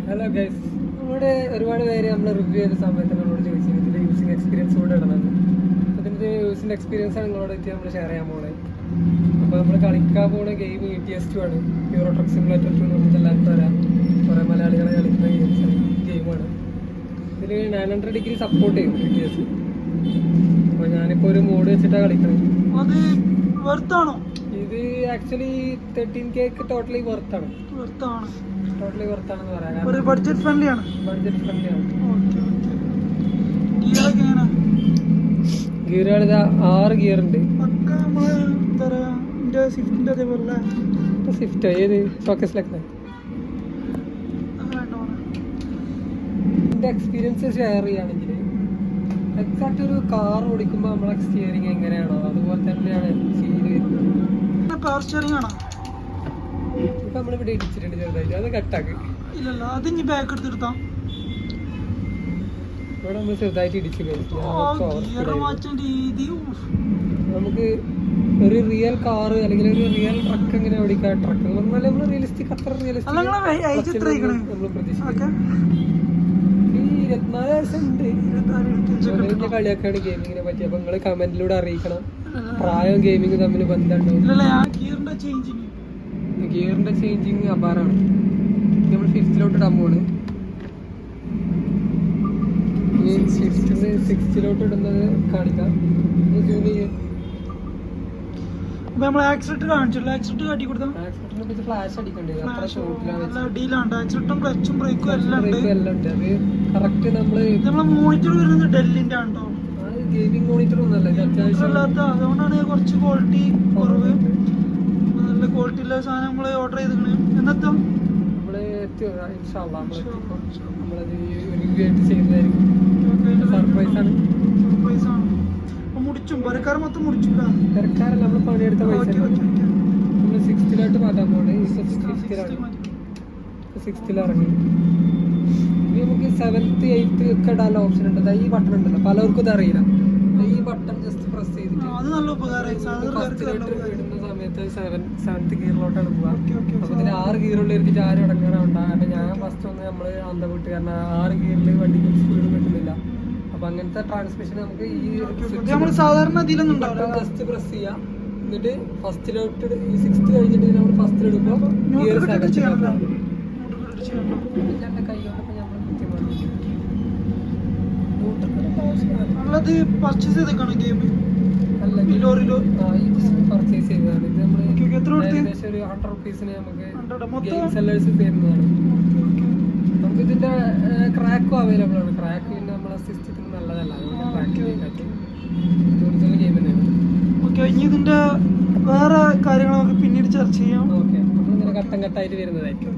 Hello guys, നമ്മുടെ ഒരുപാട് പേര് നമ്മൾ റിവ്യൂ ചെയ്ത സമയത്ത് നമ്മളോട് ചോദിച്ചു ഇതിൻ്റെ യൂസിങ് എക്സ്പീരിയൻസ് കൂടെ ഇടണമെന്ന്. അപ്പോൾ ഇതിൻ്റെ യൂസിൻ്റെ എക്സ്പീരിയൻസ് ആണ് നിങ്ങളോട് നമ്മൾ ഷെയർ ചെയ്യാൻ പോകുന്നത്. അപ്പോൾ നമ്മൾ കളിക്കാൻ പോകുന്ന ഗെയിം ETS2 ആണ്. യൂറോ ട്രക്ക് സിമുലേറ്റർ 2 എന്ന് പറഞ്ഞിട്ട് എല്ലാവർക്കും വരാം. കുറേ മലയാളികളെ കളിക്കുന്ന ഗെയിമാണ്. ഇതിൽ 900 ഡിഗ്രി സപ്പോർട്ട് ചെയ്യും ETS. അപ്പോൾ ഞാനിപ്പോൾ ഒരു മോഡ് വെച്ചിട്ടാണ് കളിക്കുന്നത്. ഇത് ആക്ച്വലി 13K ടോട്ടലി വർത്താണ്. ടോട്ടലി വർത്താണെന്ന് പറയാം. ബഡ്ജറ്റ് ഫ്രണ്ട്ലി ആണ്. ഗിയറുകൾ 6 ഗിയർ ഉണ്ട്. സ്വിഫ്റ്റ് ഏത് ഷോക്കേസിലൊക്കെ എൻ്റെ എക്സ്പീരിയൻസ് ഷെയർ ചെയ്യുകയാണെങ്കിൽ എക്സാക്ട് ഒരു കാർ ഓടിക്കുമ്പോൾ നമ്മളെ സ്റ്റിയറിങ് എങ്ങനെയാണോ അതുപോലെ തന്നെയാണ് ഫീൽ വരുന്നത്. പവർ സ്റ്റിയറിംഗ് ആണോ? ഇപ്പൊ നമ്മളിവിടെ ഇടിച്ചിട്ടുണ്ട് ചെറുതായിട്ട്, അത് കട്ടാക്ക്. ഇല്ലല്ലോ, അത് ഇനി ബാക്ക് എടുത്തെടുത്താ ഇവിടെ നമ്മൾ ചെറുതായിട്ട് ഇടിച്ചു കഴിഞ്ഞു. നമുക്ക് ഒരു റിയൽ കാർ അല്ലെങ്കിൽ ഒരു റിയൽ ട്രക്ക് എങ്ങനെ ഓടിക്കാം? ട്രക്ക് എന്ന് പറഞ്ഞാൽ നമ്മൾ റിയലിസ്റ്റിക് അത്ര റിയലിസ്റ്റിക് നമ്മൾ പ്രതീക്ഷിക്കും. ഈ 24 വയസ്സുണ്ട് കളിയാക്കാണ് ഗെയിമിങ്ങിനെ പറ്റി. അപ്പൊ നിങ്ങള് കമന്റിലൂടെ അറിയിക്കണം പ്രായം ഗെയിമിങ് തമ്മിൽ ബന്ധമുണ്ടോ. ഗിയറിന്റെ ചേഞ്ചിങ് അപാരമാണ്. നമ്മൾ 5th ഇടാൻ പോവാണ്. ഈ 6th ഇടുന്നത് കാണിക്കാം. ഫ്ലാഷ് അടിക്കണ്ടേ? അത്ര ഷോട്ടിലാണ് കറക്റ്റ്. നമ്മള് ഗെയിമിംഗ് മോണിറ്റർ ഒന്നല്ല, അതുകൊണ്ടാണ് കുറച്ച് ക്വാളിറ്റി കുറവ്. നല്ല ക്വാളിറ്റി ഉള്ള സാധനം നമ്മള് ഓർഡർ ചെയ്തിട്ടുണ്ട്. എന്നെത്തും നമ്മളത് റിവ്യൂ ആയിട്ട് ചെയ്യുന്നതായിരിക്കും. സർപ്രൈസ് ആണ്. മുടിച്ചും പെരക്കാർ മൊത്തം മുടിച്ചു. പെരക്കാരല്ല, നമ്മൾ പണിയെടുത്ത പൈസ. നമ്മൾ 6th മാറ്റാൻ പോകണേ. 6th ഇറങ്ങി. ഇനി നമുക്ക് 7th 8th ഒക്കെ ഇടാനുള്ള ഓപ്ഷൻ ഉണ്ട്. ഈ ബട്ടൺ ഉണ്ടല്ലോ, പലർക്കും ഇത് അറിയില്ല. ഈ ബട്ടൺ ജസ്റ്റ് പ്രസ് ചെയ്തിട്ട് അത് നല്ല ഉപകാരമായി. ഇടുന്ന സമയത്ത് 7th ഗിയറിലോട്ടാണ് പോവുക. അപ്പൊ ഇതിൽ 6 ഗിയറുള്ള എടുത്തിട്ട് ആരും ഇടങ്ങാറുണ്ടാകും. കാരണം ഞാൻ ഫസ്റ്റ് ഒന്ന് നമ്മള് അന്ത വിട്ട്, കാരണം 6 ഗിയറിൽ വണ്ടിക്ക് സ്പീഡ് കിട്ടുന്നില്ല. അപ്പൊ അങ്ങനത്തെ ട്രാൻസ്മിഷൻ നമുക്ക് ഈ സാധാരണ ജസ്റ്റ് പ്രസ് ചെയ്യാം. എന്നിട്ട് ഫസ്റ്റിലോട്ട് ഈ 6th കഴിഞ്ഞിട്ട് നമ്മൾ ഫസ്റ്റിലിടുമ്പോ ഗിയർ 7 പർച്ചേസ് ചെയ്തേക്കാണ് ഗെയിം. പർച്ചേസ് ചെയ്തതാണ്. ഇത് നമ്മള് ഏകദേശം ഒരു 100 റുപ്പീസിന് നമുക്ക് ഗെയിം സെല്ലേഴ്സ് തരുന്നതാണ്. നമുക്ക് ഇതിന്റെ ക്രാക്കും അവൈലബിൾ ആണ്. ക്രാക്ക് പിന്നെ നമ്മളെ സിസ്റ്റത്തിന് നല്ലതല്ല, അതുകൊണ്ട് ക്രാക്ക് ഒറിജിനൽ ഗെയിം തന്നെയാണ്. ഇനി ഇതിന്റെ വേറെ കാര്യങ്ങൾ നമുക്ക് പിന്നീട് ചർച്ച ചെയ്യാം. ഓക്കെ, നമ്മളിങ്ങനെ ഘട്ടം ഘട്ടമായിട്ട് വരുന്നതായിരിക്കും.